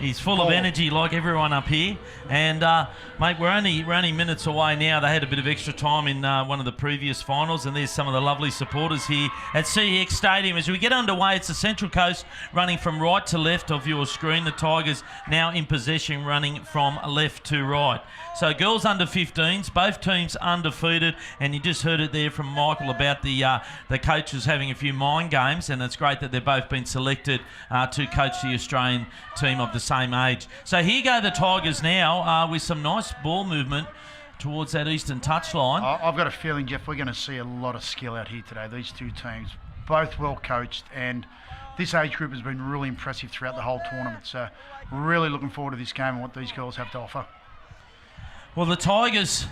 He's full of energy like everyone up here. And, mate, we're only minutes away now. They had a bit of extra time in one of the previous finals, and there's some of the lovely supporters here at CEX Stadium. As we get underway, it's the Central Coast running from right to left of your screen. The Tigers now in possession, running from left to right. So girls under 15s, both teams undefeated, and you just heard it there from Michael about the coaches having a few mind games, and it's great that they've both been selected to coach the Australian team of the same age. So here go the Tigers now with some nice ball movement towards that eastern touchline. I've got a feeling, Jeff, we're going to see a lot of skill out here today. These two teams, both well coached, and this age group has been really impressive throughout the whole tournament. So really looking forward to this game and what these girls have to offer. Well, the Tigers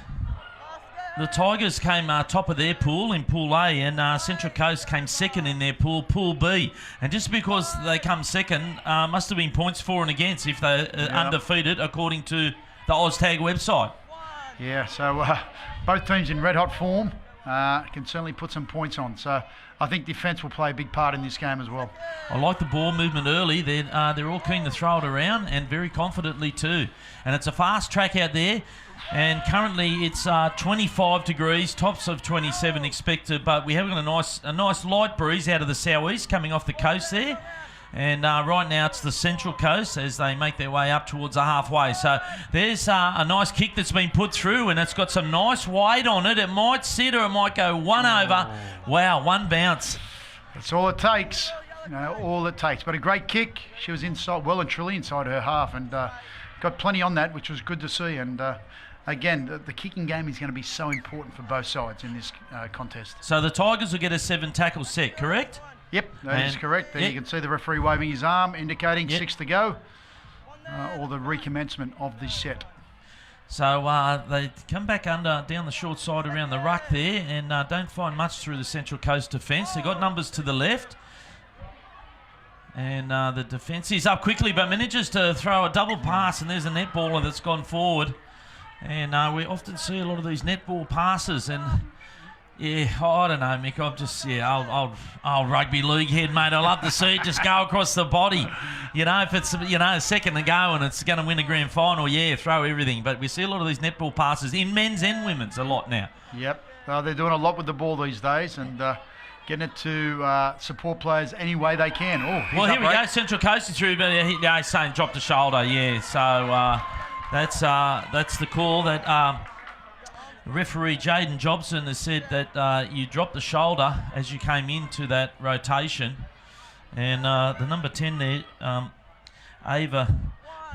came top of their pool in Pool A, and Central Coast came second in their pool, Pool B. And just because they come second, must have been points for and against if they're undefeated, according to the OzTag website. Yeah, so both teams in red-hot form can certainly put some points on. So I think defence will play a big part in this game as well. I like the ball movement early. They're all keen to throw it around, and very confidently too. And it's a fast track out there. And currently it's 25 degrees, tops of 27 expected, but we have got a nice light breeze out of the southeast coming off the coast there. And right now it's the Central Coast as they make their way up towards the halfway. So there's a nice kick that's been put through, and it's got some nice weight on it. It might sit or it might go one over. Wow, one bounce. That's all it takes. All it takes. But a great kick. She was inside, well and truly inside her half, and got plenty on that, which was good to see. And again, the kicking game is going to be so important for both sides in this contest. So the Tigers will get a 7 tackle set, correct? Yep, that is correct. There you can see the referee waving his arm, indicating 6 to go, or the recommencement of this set. So they come back down the short side around the ruck there, and don't find much through the Central Coast defence. They've got numbers to the left. And the defence is up quickly, but manages to throw a double pass, and there's a netballer that's gone forward. And we often see a lot of these netball passes, and yeah, I don't know, Mick. I'm just old rugby league head, mate. I love to see it just go across the body. If it's a second to go and it's going to win a grand final, throw everything. But we see a lot of these netball passes in men's and women's a lot now. Yep, they're doing a lot with the ball these days, and getting it to support players any way they can. Well, here we go. Central Coast is through, but he's saying drop the shoulder. Yeah, so that's the call that. Referee Jaden Jobson has said that you dropped the shoulder as you came into that rotation. And the number 10 there, Ava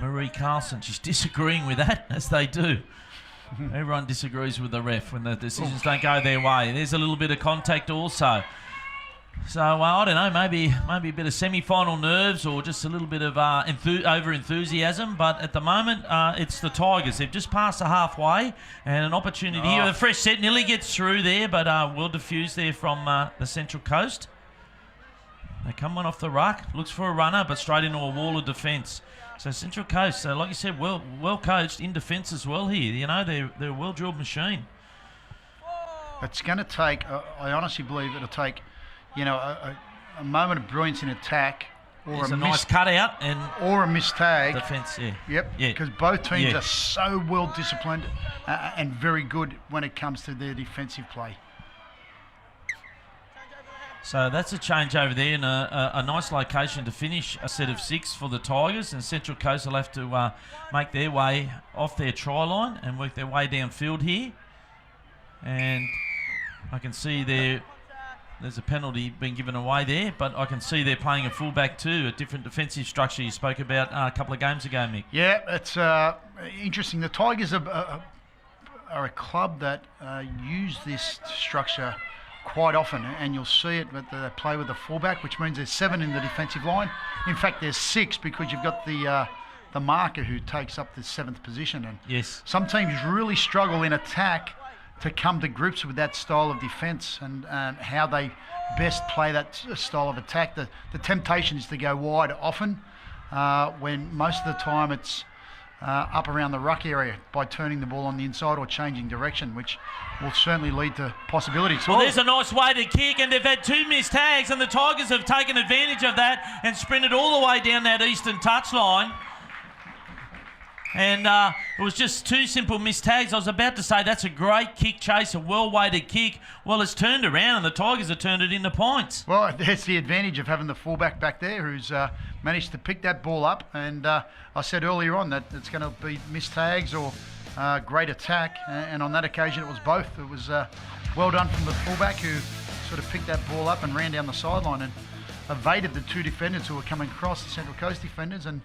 Marie Carlson, she's disagreeing with that, as they do. Everyone disagrees with the ref when the decisions don't go their way. There's a little bit of contact also. So, I don't know, maybe a bit of semi-final nerves or just a little bit of over-enthusiasm. But at the moment, it's the Tigers. They've just passed the halfway, and an opportunity here. The fresh set nearly gets through there, but will diffuse there from the Central Coast. They come one off the ruck. Looks for a runner, but straight into a wall of defence. So Central Coast, like you said, well coached in defence as well here. They're a well-drilled machine. It's going to take, I honestly believe it'll take, a moment of brilliance in attack, or a nice cutout or a missed tag. Defence, Yep, because both teams are so well disciplined and very good when it comes to their defensive play. So that's a change over there, and a nice location to finish a set of 6 for the Tigers. And Central Coast will have to make their way off their try line and work their way downfield here. And I can see there's a penalty being given away there, but I can see they're playing a fullback too, a different defensive structure you spoke about a couple of games ago, Mick. Yeah, it's interesting. The Tigers are a club that use this structure quite often, and you'll see it, but they play with a fullback, which means there's 7 in the defensive line. In fact, there's 6 because you've got the marker who takes up the 7th position. And some teams really struggle in attack to come to grips with that style of defence and how they best play that style of attack. The temptation is to go wide often when most of the time it's up around the ruck area by turning the ball on the inside or changing direction, which will certainly lead to possibilities. Well, there's a nice weighted kick, and they've had 2 missed tags, and the Tigers have taken advantage of that and sprinted all the way down that eastern touchline. And it was just two simple missed tags. I was about to say that's a great kick chase, a well-weighted kick. Well, it's turned around and the Tigers have turned it into points. Well, that's the advantage of having the fullback back there who's managed to pick that ball up. And I said earlier on that it's going to be missed tags or great attack. And on that occasion, it was both. It was well done from the fullback who sort of picked that ball up and ran down the sideline and evaded the two defenders who were coming across, the Central Coast defenders. And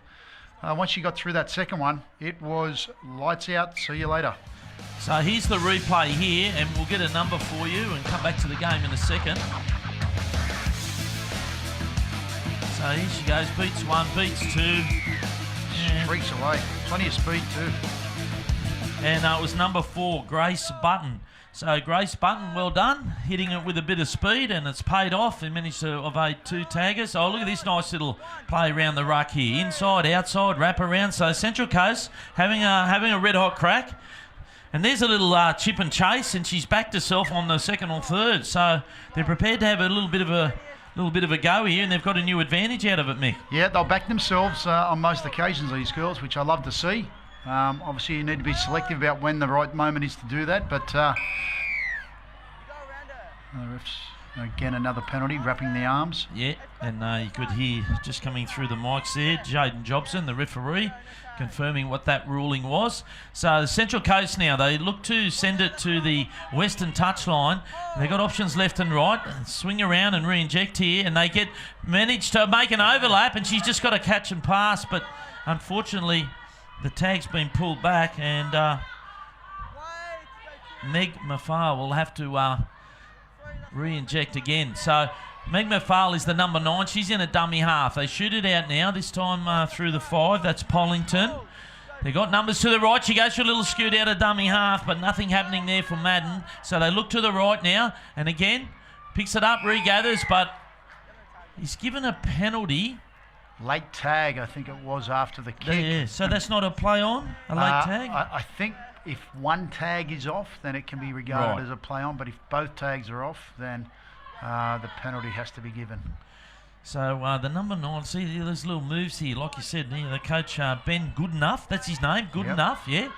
once you got through that second one, it was lights out. See you later. So here's the replay here, and we'll get a number for you and come back to the game in a second. So here she goes, beats one, beats two. Streaks away. Plenty of speed too. And it was number 4, Grace Button. So Grace Button, well done, hitting it with a bit of speed, and it's paid off. He managed to evade 2 taggers. Oh, look at this nice little play around the ruck here. Inside, outside, wrap around. So Central Coast having a red-hot crack. And there's a little chip and chase, and she's backed herself on the second or third. So they're prepared to have a little bit of a go here, and they've got a new advantage out of it, Mick. Yeah, they'll back themselves on most occasions, these girls, which I love to see. Obviously, you need to be selective about when the right moment is to do that. But the refs, again, another penalty, wrapping the arms. Yeah, and you could hear just coming through the mics there, Jaden Jobson, the referee, confirming what that ruling was. So the Central Coast now, they look to send it to the western touchline. They've got options left and right. Swing around and re-inject here, and they manage to make an overlap, and she's just got to catch and pass. But unfortunately, the tag's been pulled back, and Meg Mafar will have to re-inject again. So Meg Mafar is the number 9. She's in a dummy half. They shoot it out now, this time through the 5. That's Pollington. They got numbers to the right. She goes for a little scoot out of dummy half, but nothing happening there for Madden. So they look to the right now, and again, picks it up, regathers, but he's given a penalty. Late tag, I think it was, after the kick. Yeah, so that's not a play on, a late tag? I think if one tag is off, then it can be regarded as a play on, but if both tags are off, then the penalty has to be given. So the number 9, see there's little moves here, like you said, the coach Ben Goodenough, that's his name, Goodenough, yeah.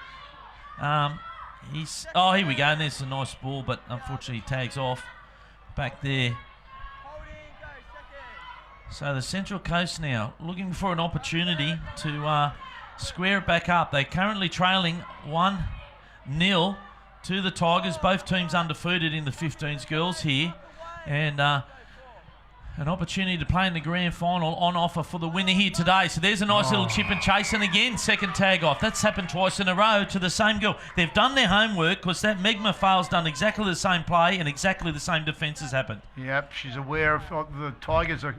Here we go, and there's a nice ball, but unfortunately tags off back there. So the Central Coast now looking for an opportunity to square it back up. They're currently trailing 1-0 to the Tigers. Both teams undefeated in the 15s girls here. And an opportunity to play in the grand final on offer for the winner here today. So there's a nice little chip and chase, and again, second tag off. That's happened twice in a row to the same girl. They've done their homework because that Meg Mafal's done exactly the same play and exactly the same defence has happened. Yep, she's aware of the Tigers are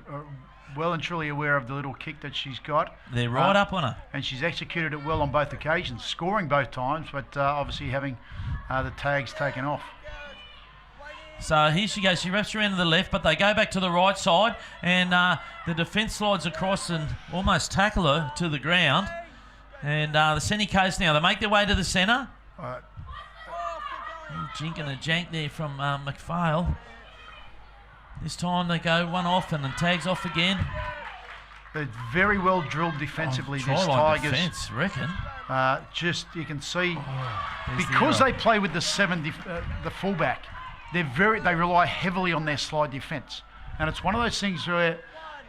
well and truly aware of the little kick that she's got. They're right up on her. And she's executed it well on both occasions, scoring both times, but obviously having the tags taken off. So here she goes. She wraps around to the left, but they go back to the right side, and the defence slides across and almost tackle her to the ground. And the Central Coast now, they make their way to the centre. Jink and a jank there from McPhail. This time they go one off and then tags off again. They're very well drilled defensively, this Tigers. Tigers. Reckon. Just you can see because they play with the fullback. They rely heavily on their slide defence, and it's one of those things where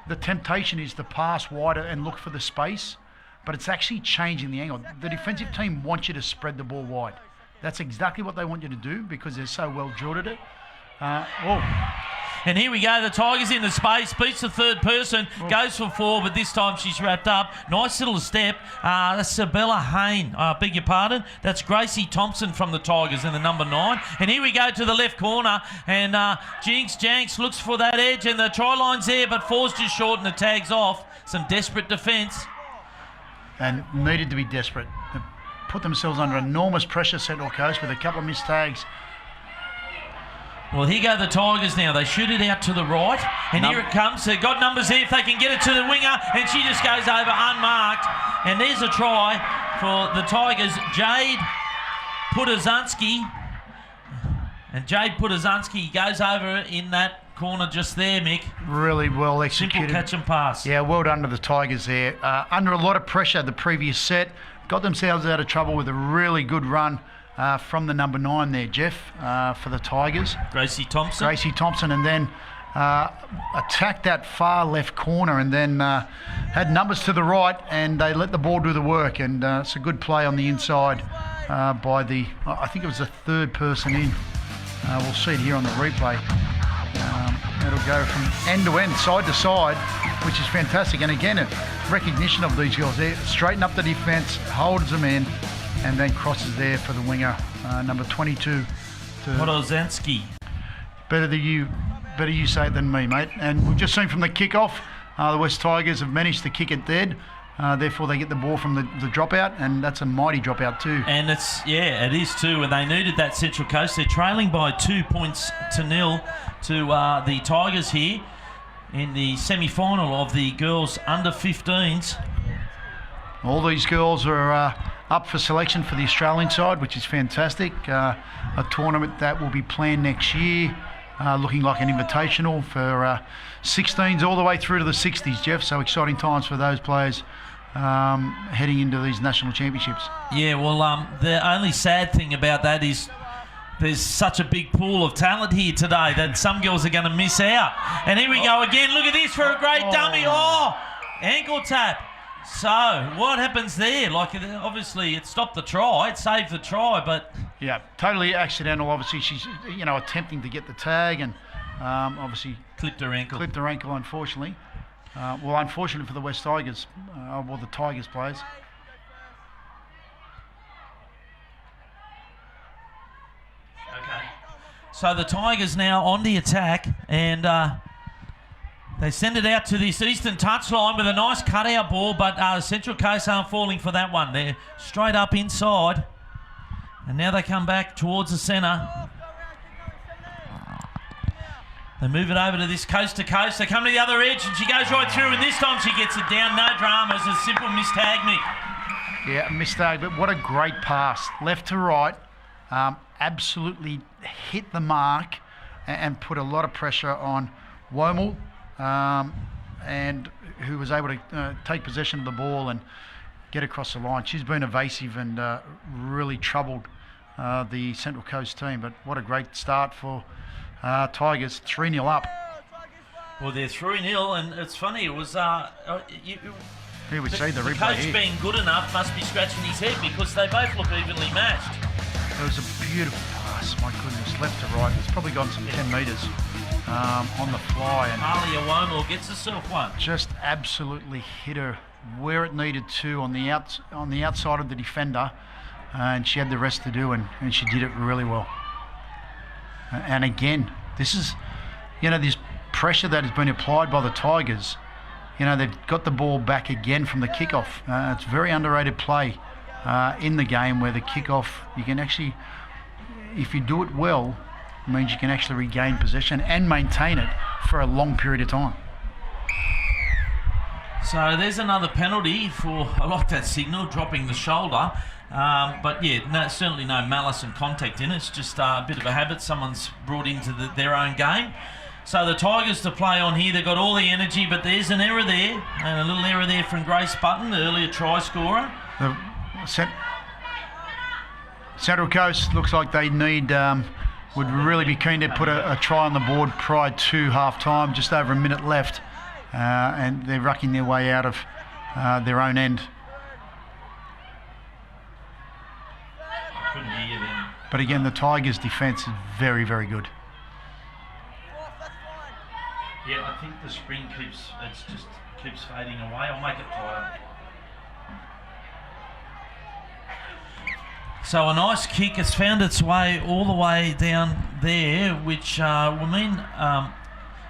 the temptation is to pass wider and look for the space, but it's actually changing the angle. The defensive team wants you to spread the ball wide. That's exactly what they want you to do because they're so well drilled at it. And here we go, the Tigers in the space, beats the third person, goes for 4, but this time she's wrapped up. Nice little step. That's Sabella Hain, beg your pardon. That's Gracie Thompson from the Tigers in the number 9. And here we go to the left corner, and Jinx Janks looks for that edge, and the try line's there, but falls just short and the tag's off. Some desperate defence. And needed to be desperate. They put themselves under enormous pressure, Central Coast, with a couple of missed tags. Well, here go the Tigers now. They shoot it out to the right, and here it comes. They've got numbers there if they can get it to the winger, and she just goes over unmarked. And there's a try for the Tigers. Jade Putazanski. And Jade Putazanski goes over in that corner just there, Mick. Really well executed. Simple catch and pass. Yeah, well done to the Tigers there. Under a lot of pressure the previous set, got themselves out of trouble with a really good run from the number 9 there, Jeff, for the Tigers. Gracie Thompson. And then attacked that far left corner and then had numbers to the right, and they let the ball do the work. And it's a good play on the inside by I think it was the third person in. We'll see it here on the replay. It'll go from end to end, side to side, which is fantastic. And again, a recognition of these girls. They straighten up the defence, holds them in, and then crosses there for the winger, number 22. Podolzanski. Better you say it than me, mate. And we've just seen from the kick-off, the West Tigers have managed to kick it dead. Therefore, they get the ball from the dropout, and that's a mighty dropout too. And it is too. And they needed that Central Coast. They're trailing by 2-0 to the Tigers here in the semi-final of the girls under 15s. All these girls are up for selection for the Australian side, which is fantastic. A tournament that will be planned next year, looking like an invitational for 16s all the way through to the 60s, Jeff. So exciting times for those players heading into these national championships. Yeah, well, the only sad thing about that is there's such a big pool of talent here today that some girls are going to miss out. And here we go again. Look at this for a great dummy. Oh, ankle tap. So what happens there? Like, obviously it stopped the try, it saved the try, but yeah, totally accidental. Obviously she's attempting to get the tag and obviously clipped her ankle. Unfortunately. Unfortunately for the West Tigers, the Tigers players. Okay. So the Tigers now on the attack, and they send it out to this eastern touchline with a nice cutout ball, but Central Coast aren't falling for that one. They're straight up inside, and now they come back towards the centre. They move it over to this coast to coast. They come to the other edge, and she goes right through, and this time she gets it down. No dramas, a simple mistag, Mick. Yeah, mistake, but what a great pass. Left to right, absolutely hit the mark and put a lot of pressure on Womel, and who was able to take possession of the ball and get across the line. She's been evasive and really troubled the Central Coast team, but what a great start for Tigers, 3-0 up. Well, they're 3-0, and it's funny, it was... Here we see the replay coach here. being good enough must be scratching his head because they both look evenly matched. It was a beautiful pass, my goodness, left to right. It's probably gone some 10 metres on the fly. And Alia Womel gets herself one. Just absolutely hit her where it needed to on the outside of the defender, and she had the rest to do, and she did it really well. And again, this is, this pressure that has been applied by the Tigers. They've got the ball back again from the kickoff. It's very underrated play in the game where the kickoff, you can actually, if you do it well, it means you can actually regain possession and maintain it for a long period of time. So there's another penalty for, I like that signal, dropping the shoulder. But yeah, certainly no malice and contact in it. It's just a bit of a habit someone's brought into their own game. So the Tigers to play on here, they've got all the energy, but there's an error there, and a little error there from Grace Button, the earlier try scorer. Central Coast looks like they would really be keen to put a try on the board prior to half-time, just over a minute left, and they're rucking their way out of their own end. I couldn't hear you then. But again, the Tigers' defence is very, very good. Yeah, I think the spring keeps fading away. I'll make it tighter. So a nice kick has found its way all the way down there, which will mean a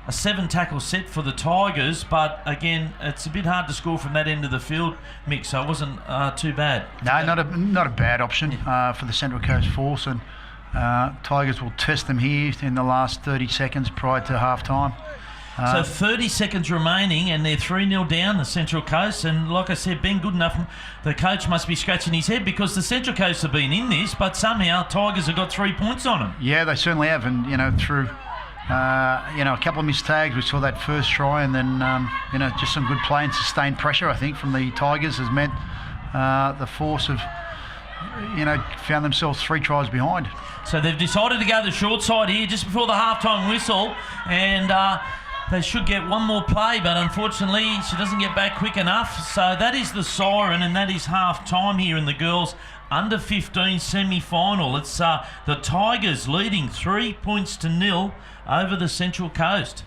7-tackle set for the Tigers. But again, it's a bit hard to score from that end of the field, Mick. So it wasn't too bad. No, not a bad option for the Central Coast Force, and Tigers will test them here in the last 30 seconds prior to half time. So 30 seconds remaining, and they're 3-0 down, the Central Coast. And like I said, being good enough, the coach must be scratching his head because the Central Coast have been in this, but somehow Tigers have got 3 points on them. Yeah, they certainly have. And, through, a couple of missed tags, we saw that first try, and then, just some good play and sustained pressure, I think, from the Tigers has meant the Force have, found themselves 3 tries behind. So they've decided to go the short side here just before the halftime whistle, and they should get one more play, but unfortunately she doesn't get back quick enough. So that is the siren, and that is half time here in the girls under 15 semi-final. It's the Tigers leading 3-0 over the Central Coast.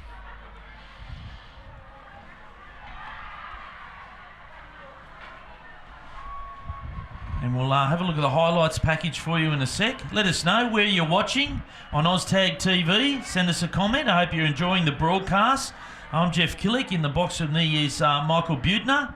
And we'll have a look at the highlights package for you in a sec. Let us know where you're watching on OzTag TV. Send us a comment. I hope you're enjoying the broadcast. I'm Jeff Killick. In the box with me is Michael Butner.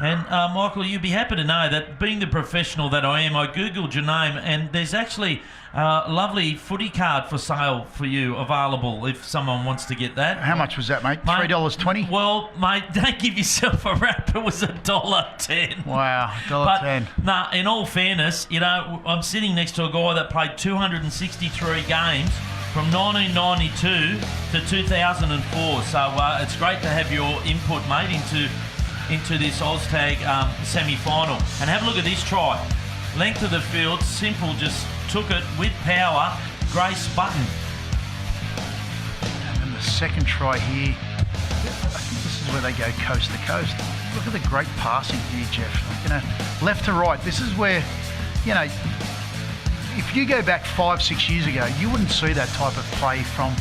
And Michael, you'll be happy to know that being the professional that I am, I Googled your name, and there's actually a lovely footy card for sale for you available if someone wants to get that. How much was that, mate? $3.20? Well, mate, don't give yourself a rap. It was $1.10. Wow, $1.10. Nah, in all fairness, I'm sitting next to a guy that played 263 games from 1992 to 2004. So it's great to have your input, mate, into this OzTag semi-final. And have a look at this try. Length of the field, simple, just took it with power. Grace Button. And the second try here, I think this is where they go coast to coast. Look at the great passing here, Jeff. Left to right. This is where, if you go back 5-6 years ago, you wouldn't see that type of play from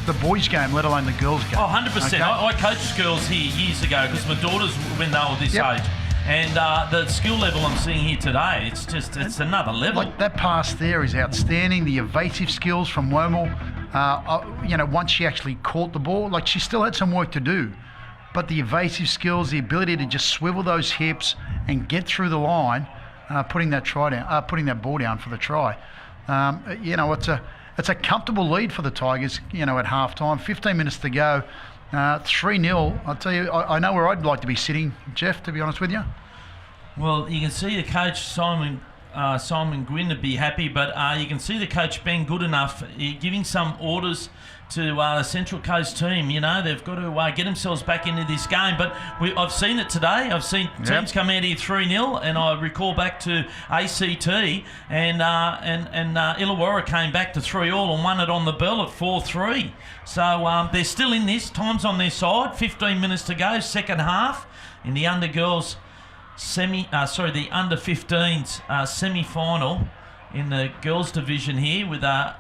the boys' game, let alone the girls' game. Oh, 100%. Okay? I coached girls here years ago because my daughters, when they were this age. And the skill level I'm seeing here today, it's another level. Like that pass there is outstanding. The evasive skills from Wormel, once she actually caught the ball, like she still had some work to do. But the evasive skills, the ability to just swivel those hips and get through the line, putting that ball down for the try. It's a comfortable lead for the Tigers, at half-time. 15 minutes to go. 3-0. I'll tell you, I know where I'd like to be sitting, Jeff, to be honest with you. Well, you can see the coach, Simon Gwynn, would be happy, but you can see the coach being good enough, giving some orders to the Central Coast team. They've got to get themselves back into this game. But I've seen it today. I've seen teams come out here 3-0, and I recall back to ACT, and Illawarra came back to 3-3 and won it on the bell at 4-3. So they're still in this. Time's on their side. 15 minutes to go, second half in the under girls the under 15s semi-final in the girls division here, with a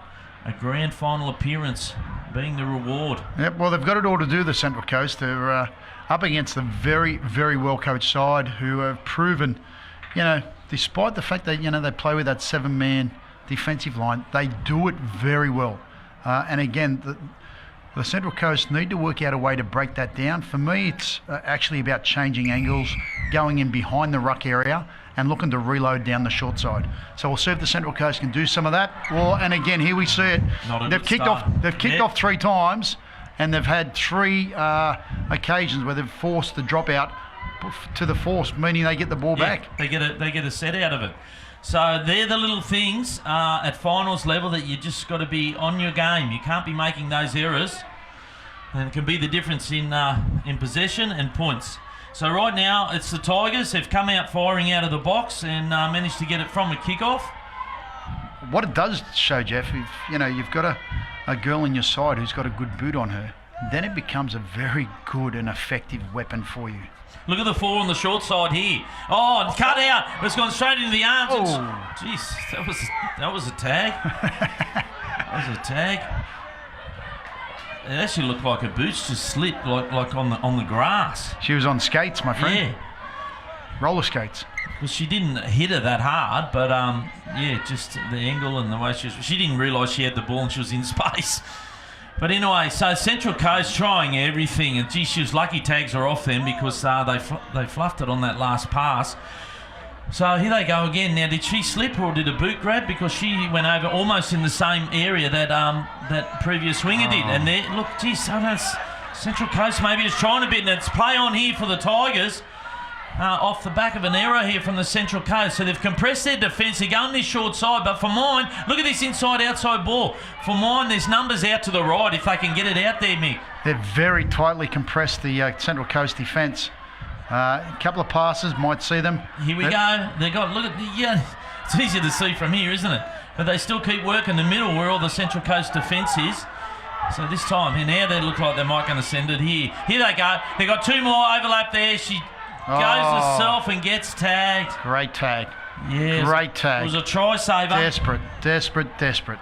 grand final appearance being the reward. Yep, well, they've got it all to do, the Central Coast. They're up against a very, very well-coached side who have proven, despite the fact that, they play with that 7-man defensive line, they do it very well. And again, the Central Coast need to work out a way to break that down. For me, it's actually about changing angles, going in behind the ruck area and looking to reload down the short side. So we'll see if the Central Coast can do some of that. Well, and again, here we see it. They've kicked off 3 times, and they've had 3 occasions where they've forced the dropout to the Force, meaning they get the ball back. They get a set out of it. So they're the little things at finals level that you just got to be on your game. You can't be making those errors, and it can be the difference in possession and points. So right now it's the Tigers. They've come out firing out of the box and managed to get it from a kickoff. What it does show, Jeff, if you've got a girl in your side who's got a good boot on her, then it becomes a very good and effective weapon for you. Look at the 4 on the short side here. Oh, cut out. It's gone straight into the arms. Oh, jeez, that was a tag. That was a tag. It actually looked like her boots just slipped, like on the grass. She was on skates, my friend. Yeah. Roller skates. Well, she didn't hit her that hard, but just the angle and the way she didn't realise she had the ball and she was in space. But anyway, so Central Coast trying everything, and she was lucky tags are off them because they fluffed it on that last pass. So here they go again. Now, did she slip or did a boot grab? Because she went over almost in the same area that previous winger did. And there, look, geez, sometimes Central Coast maybe is trying a bit, and it's play on here for the Tigers. Off the back of an error here from the Central Coast. So they've compressed their defence. They're going this short side. But for mine, look at this inside-outside ball. For mine, there's numbers out to the right if they can get it out there, Mick. They've very tightly compressed the Central Coast defence. A couple of passes might see them. Here we go. They got, look at the, yeah, it's easier to see from here, isn't it? But they still keep working the middle where all the Central Coast defence is. So this time, here now they look like they might going to send it here. Here they go. They got two more overlap there. She goes herself and gets tagged. Great tag. Yeah, Great tag. It was a try saver. Desperate, desperate, desperate.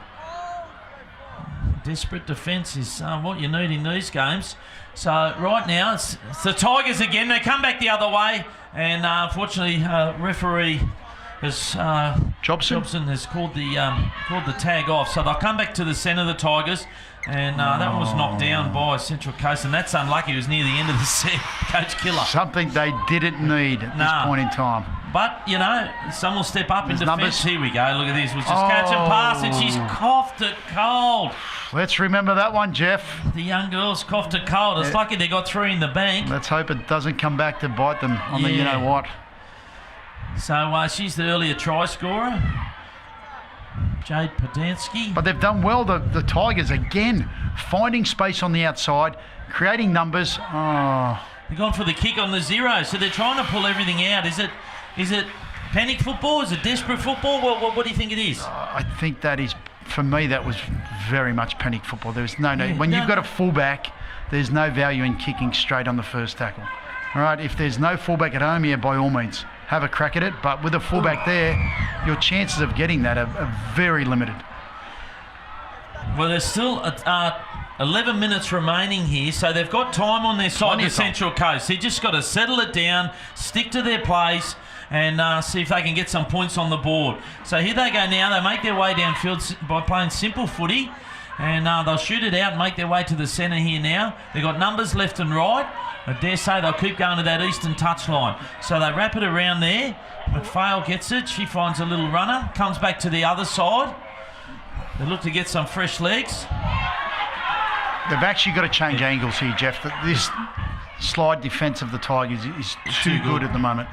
Desperate defence is what you need in these games. So right now it's the Tigers again. They come back the other way, and unfortunately, referee has Jobson has called the tag off. So they'll come back to the centre, the Tigers, and that was knocked down by Central Coast, and that's unlucky. It was near the end of the set. Coach Killer. Something they didn't need at this point in time. But, you know, some will step up in defence. Numbers. Here we go. Look at this. Was just catch and pass, and she's coughed it cold. Let's remember that one, Jeff. The young girls coughed it cold. It's lucky they got three in the bank. Let's hope it doesn't come back to bite them on the you know what. So she's the earlier try scorer. Jade Podansky. But they've done well, the Tigers, again, finding space on the outside, creating numbers. They've gone for the kick on the 0, so they're trying to pull everything out. Is it panic football? Is it desperate football? What do you think it is? I think that is, for me, that was very much panic football. There's no. When you've got a fullback, there's no value in kicking straight on the first tackle. All right, if there's no fullback at home here, by all means, have a crack at it. But with a fullback there, your chances of getting that are very limited. Well, there's still 11 minutes remaining here, so they've got time on their side, the Central Coast. They just got to settle it down, stick to their plays, and see if they can get some points on the board. So here they go now. They make their way downfield by playing simple footy, and they'll shoot it out and make their way to the centre here now. They've got numbers left and right. I dare say they'll keep going to that eastern touchline. So they wrap it around there. McPhail gets it. She finds a little runner, comes back to the other side. They look to get some fresh legs. They've actually got to change angles here, Jeff. This slide defence of the Tigers is too good at the moment.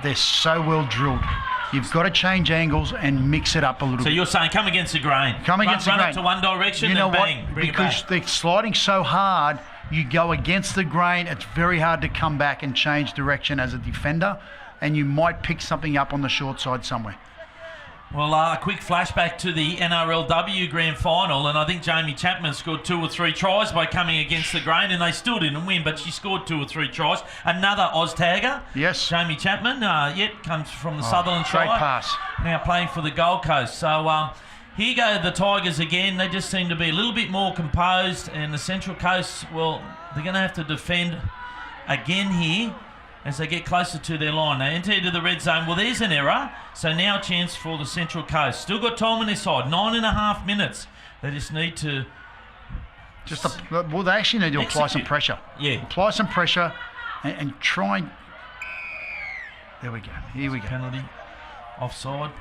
They're so well drilled. You've got to change angles and mix it up a little bit. So you're saying come against the grain. Come against the grain. Run it to one direction and bang, bring it back. Because they're sliding so hard, you go against the grain, it's very hard to come back and change direction as a defender, and you might pick something up on the short side somewhere. Well, a quick flashback to the NRLW Grand Final, and I think Jamie Chapman scored 2 or 3 tries by coming against the grain, and they still didn't win, but she scored 2 or 3 tries. Another Oz-tagger. Yes. Jamie Chapman, comes from the Sutherland Great side. pass. Now playing for the Gold Coast. So here go the Tigers again. They just seem to be a little bit more composed, and the Central Coast, well, they're going to have to defend again here as they get closer to their line. They enter into the red zone. Well, there's an error. So now a chance for the Central Coast. Still got time on their side. 9.5 minutes. They just need to... Well, they actually need to apply some pressure. Yeah. Apply some pressure and try and... There we go. Here we go. Penalty. Offside.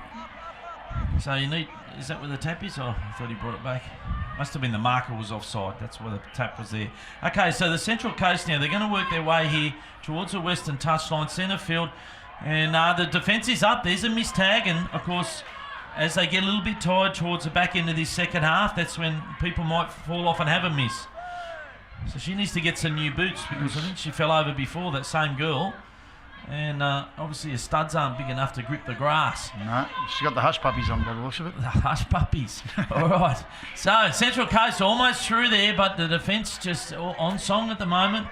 So you need... Is that where the tap is? Oh, I thought he brought it back. Must have been the marker was offside. That's where the tap was there. Okay, so the Central Coast now, they're going to work their way here towards the western touchline, centre field. And the defence is up. There's a missed tag. And, of course, as they get a little bit tired towards the back end of this second half, that's when people might fall off and have a miss. So she needs to get some new boots because I think she fell over before, that same girl. And obviously her studs aren't big enough to grip the grass. No, she's got the hush puppies on by the looks of it. The hush puppies. All right. So Central Coast almost through there, but the defence just on song at the moment.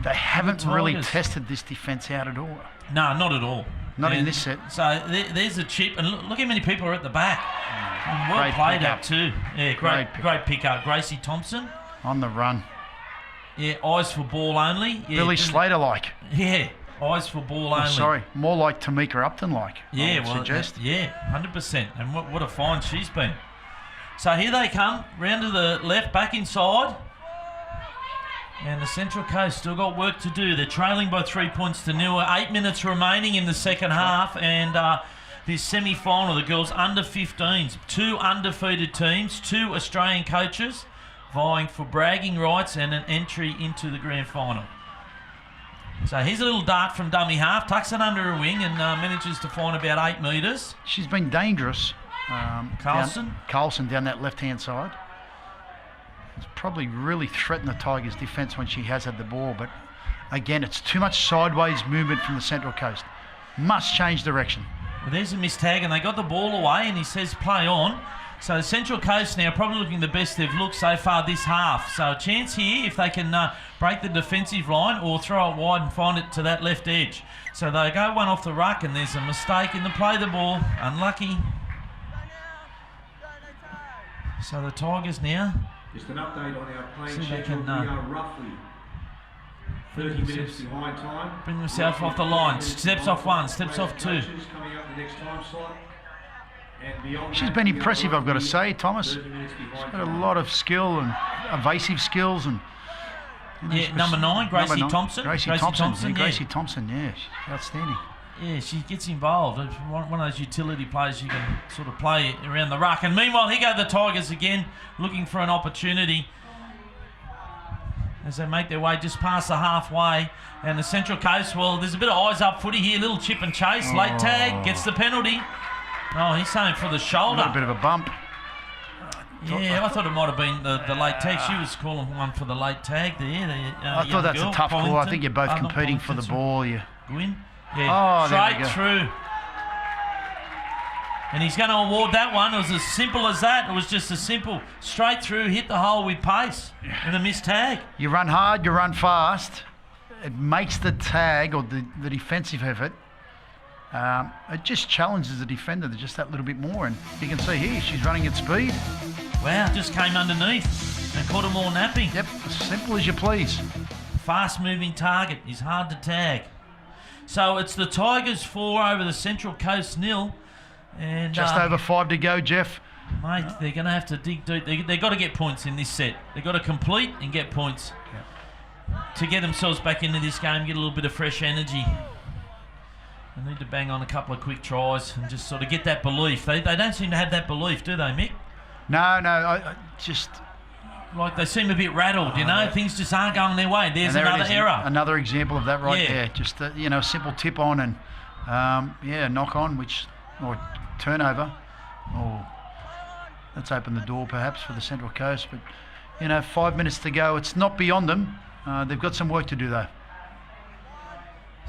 They haven't really tested this defence out at all. No, not at all. Not in this set. So there's a chip, and look how many people are at the back. Well played up too. Yeah, great pick-up. Gracie Thompson. On the run. Yeah, eyes for ball only. Yeah, Billy Slater-like. Yeah, eyes for ball only. Sorry, more like Tamika Upton-like. Yeah, well, suggest. Yeah, 100%. And what a find she's been. So here they come, round to the left, back inside. And the Central Coast still got work to do. They're trailing by 3 points to 0. 8 minutes remaining in the second half. And this semi-final, the girls under 15s. 2 undefeated teams, 2 Australian coaches vying for bragging rights and an entry into the grand final. So here's a little dart from dummy half, tucks it under her wing and manages to find about 8 metres. She's been dangerous. Carlson down that left-hand side. It's probably really threatened the Tigers' defence when she has had the ball, but again, it's too much sideways movement from the Central Coast. Must change direction. Well, there's a missed tag, and they got the ball away, and he says play on. So Central Coast now probably looking the best they've looked so far this half. So a chance here if they can break the defensive line or throw it wide and find it to that left edge. So they go one off the ruck, and there's a mistake in the play the ball. Unlucky. So the Tigers now. Just an update on our playing See if they schedule. can, We are roughly 30 minutes behind time. Bring themselves off the line. Steps off one, steps off two. Coming up the next time slot. And beyond She's that, been we are impressive, I've got to roughly say, Thomas. 30 minutes behind Got a time. lot of skill and evasive skills and. Yeah, number 9, Gracie Thompson. Gracie Thompson. Gracie Thompson, yeah, she's outstanding. Yeah, she gets involved. It's one of those utility players you can sort of play around the ruck. And meanwhile, here go the Tigers again, looking for an opportunity as they make their way just past the halfway. And the Central Coast, well, there's a bit of eyes up footy here, little chip and chase. Late tag, gets the penalty. Oh, he's saying for the A shoulder. little bit of a bump. Yeah, I thought it might have been the late tag. She was calling one for the late tag there. I thought that's a tough call. I think you're both competing for the ball. You. Gwyn. Yeah, Oh, there we straight go. through. And he's going to award that one. It was as simple as that. It was just a simple straight through, hit the hole with pace and a missed tag. You run hard, you run fast. It makes the tag or the defensive effort. It just challenges the defender to just that little bit more. And you can see here, she's running at speed. Wow, just came underneath and caught them all napping. Yep, as simple as you please. Fast moving target is hard to tag. So it's the Tigers 4 over the Central Coast 0. And Just over 5 to go, Jeff. mate, they're going to have to dig deep. They've got to get points in this set. They've got to complete and get points to get themselves back into this game, get a little bit of fresh energy. They need to bang on a couple of quick tries and just sort of get that belief. They don't seem to have that belief, do they, Mick? No, I just... Like they seem a bit rattled, you know? Things just aren't going their way. There's and there it another is, error. Another example of that right Yeah. there. Just, a simple tip on and, knock on, or turnover. Or let's open the door perhaps for the Central Coast. But, 5 minutes to go. It's not beyond them. They've got some work to do, though.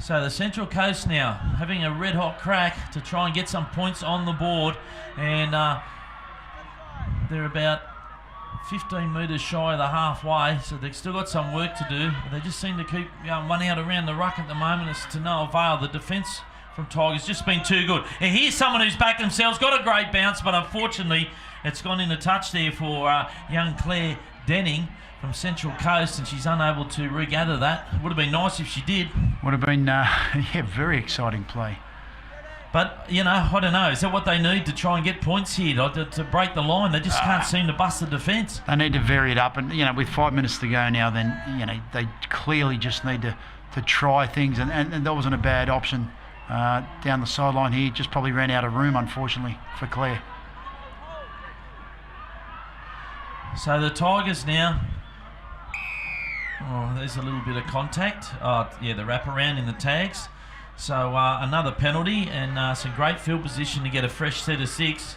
So the Central Coast now having a red hot crack to try and get some points on the board, and they're about 15 metres shy of the halfway, so they've still got some work to do. But they just seem to keep one out around the ruck at the moment. It's to no avail. The defence from Tigers just been too good. And here's someone who's backed themselves, got a great bounce, but unfortunately it's gone in a touch there for young Claire Denning from Central Coast, and she's unable to regather that. Would have been nice if she did. Would have been, very exciting play. But, I don't know. Is that what they need to try and get points here, to break the line? They just can't seem to bust the defence. They need to vary it up, and with 5 minutes to go now, then they clearly just need to try things, and that wasn't a bad option down the sideline here. Just probably ran out of room, unfortunately, for Claire. So the Tigers now. Oh, there's a little bit of contact. The wraparound in the tags. So another penalty and some great field position to get a fresh set of 6.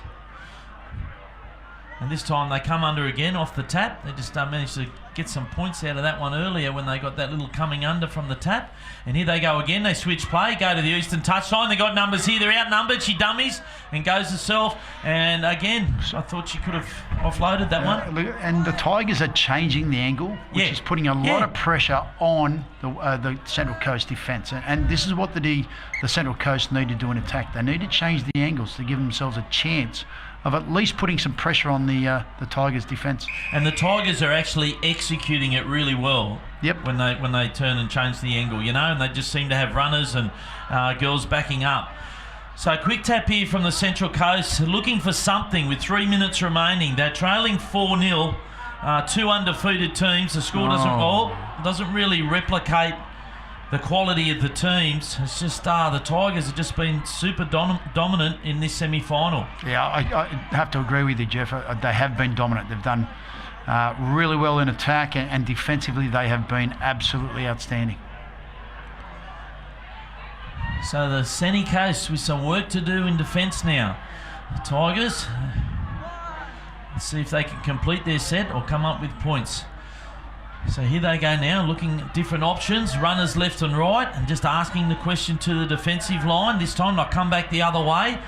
And this time they come under again off the tap. They just managed to get some points out of that one earlier when they got that little coming under from the tap. And here they go again. They switch play, go to the Eastern touchline. They got numbers here. They're outnumbered. She dummies and goes herself. And again, I thought she could have offloaded that one. Look, and the Tigers are changing the angle, which is putting a lot of pressure on the Central Coast defence. And this is what the Central Coast need to do in attack. They need to change the angles to give themselves a chance of at least putting some pressure on the Tigers' defence. And the Tigers are actually executing it really well. Yep. When they turn and change the angle, and they just seem to have runners and girls backing up. So quick tap here from the Central Coast, looking for something with 3 minutes remaining. They're trailing 4-0, 2 undefeated teams. The score doesn't really replicate the quality of the teams. It's just the Tigers have just been super dominant in this semi-final. Yeah, I have to agree with you, Jeff. They have been dominant. They've done really well in attack, and defensively they have been absolutely outstanding. So the Sunny Coast with some work to do in defence now. The Tigers, let's see if they can complete their set or come up with points. So here they go now, looking at different options, runners left and right, and just asking the question to the defensive line. This time they'll come back the other way.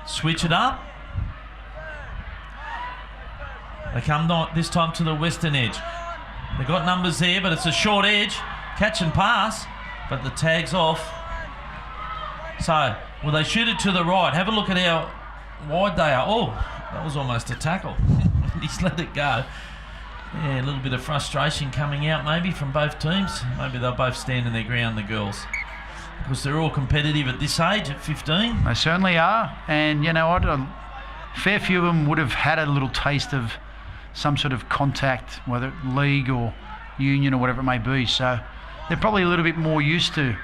Switch it up. They come this time to the western edge. They've got numbers there, but it's a short edge. Catch and pass, but the tag's off. So, will they shoot it to the right? Have a look at how wide they are. Oh, that was almost a tackle. He's let it go. Yeah, a little bit of frustration coming out maybe from both teams. Maybe they'll both stand in their ground, the girls. Because they're all competitive at this age, at 15. They certainly are. And you know what? A fair few of them would have had a little taste of some sort of contact, whether league or union or whatever it may be. So they're probably a little bit more used to,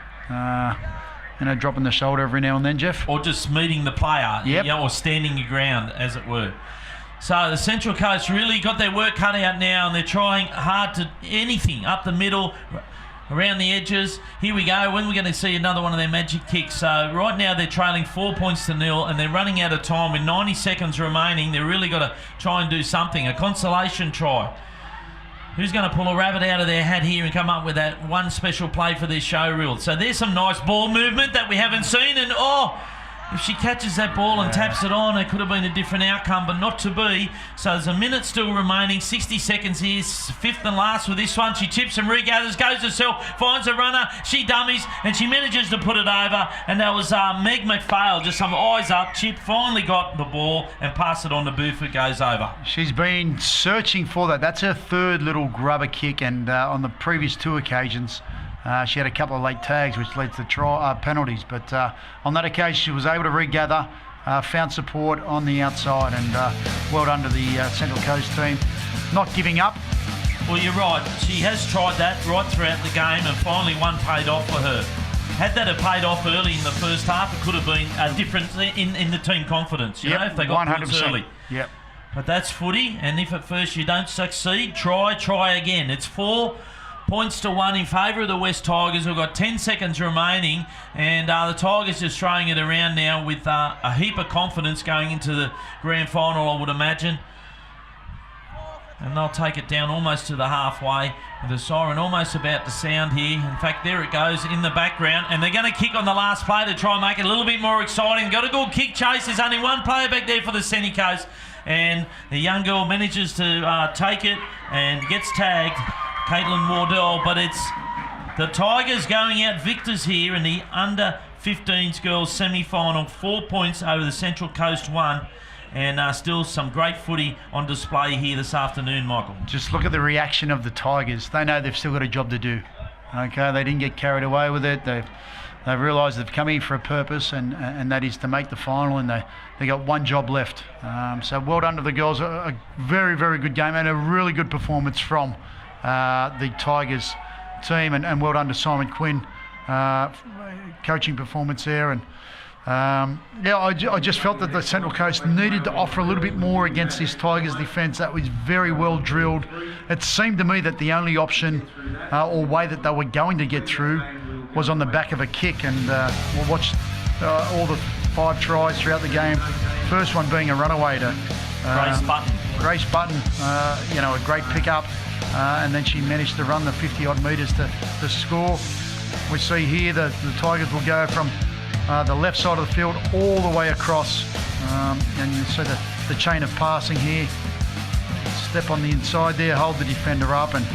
dropping the shoulder every now and then, Jeff. Or just meeting the player, Yep. or standing your ground, as it were. So the Central Coast really got their work cut out now, and they're trying hard to anything up the middle, around the edges. Here we go. When we're going to see another one of their magic kicks. So right now they're trailing 4-0, and they're running out of time with 90 seconds remaining. They've really got to try and do something. A consolation try. Who's going to pull a rabbit out of their hat here and come up with that one special play for their show reel? So there's some nice ball movement that we haven't seen, and if she catches that ball and taps it on, it could have been a different outcome, but not to be. So there's a minute still remaining, 60 seconds here, fifth and last with this one. She chips and regathers, goes herself, finds a runner, she dummies, and she manages to put it over. And that was Meg McPhail, just some eyes up, chip, finally got the ball and passed it on to Booth, it goes over. She's been searching for that. That's her third little grubber kick, and on the previous two occasions, she had a couple of late tags, which led to penalties. But on that occasion, she was able to regather, found support on the outside, and well done to the Central Coast team. Not giving up. Well, you're right. She has tried that right throughout the game, and finally one paid off for her. Had that have paid off early in the first half, it could have been a difference in the team confidence, you know, if they got points early. Yep. But that's footy, and if at first you don't succeed, try again. It's 4-1 in favour of the West Tigers. We've got 10 seconds remaining, and the Tigers just throwing it around now with a heap of confidence going into the grand final, I would imagine. And they'll take it down almost to the halfway with the siren almost about to sound here. In fact, there it goes in the background, and they're going to kick on the last play to try and make it a little bit more exciting. Got a good kick chase. There's only one player back there for the Central Coast, and the young girl manages to take it and gets tagged, Caitlin Wardell, but it's the Tigers going out victors here in the under-15s girls semi-final. 4 points over the Central Coast 1, and still some great footy on display here this afternoon, Michael. Just look at the reaction of the Tigers. They know they've still got a job to do. Okay, they didn't get carried away with it. They've realised they've come here for a purpose, and that is to make the final, and they got one job left. So well done to the girls. A very, very good game and a really good performance from the Tigers team, and well done to Simon Quinn, coaching performance there. And I just felt that the Central Coast needed to offer a little bit more against this Tigers defence. That was very well drilled. It seemed to me that the only option or way that they were going to get through was on the back of a kick, and we'll watch all the 5 tries throughout the game. First one being a runaway to Grace Button, a great pick-up. And then she managed to run the 50-odd metres to score. We see here that the Tigers will go from the left side of the field all the way across. And you see the chain of passing here. Step on the inside there, hold the defender up, and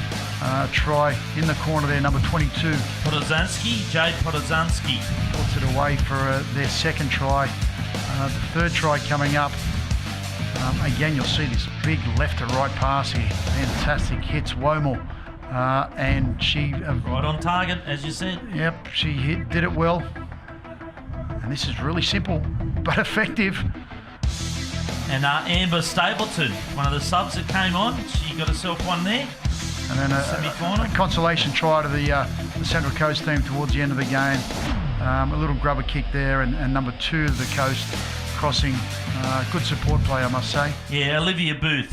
try in the corner there, number 22. Jade Podozanski. Puts it away for their second try. The third try coming up. Again, you'll see this big left to right pass here. Fantastic hits Womel, and she right on target, as you said. Yep, she did it well. And this is really simple but effective. And Amber Stapleton, one of the subs that came on, she got herself one there. And then a consolation try to the Central Coast team towards the end of the game. A little grubber kick there, and number 2 of the Coast crossing. Good support play, I must say. Yeah, Olivia Booth.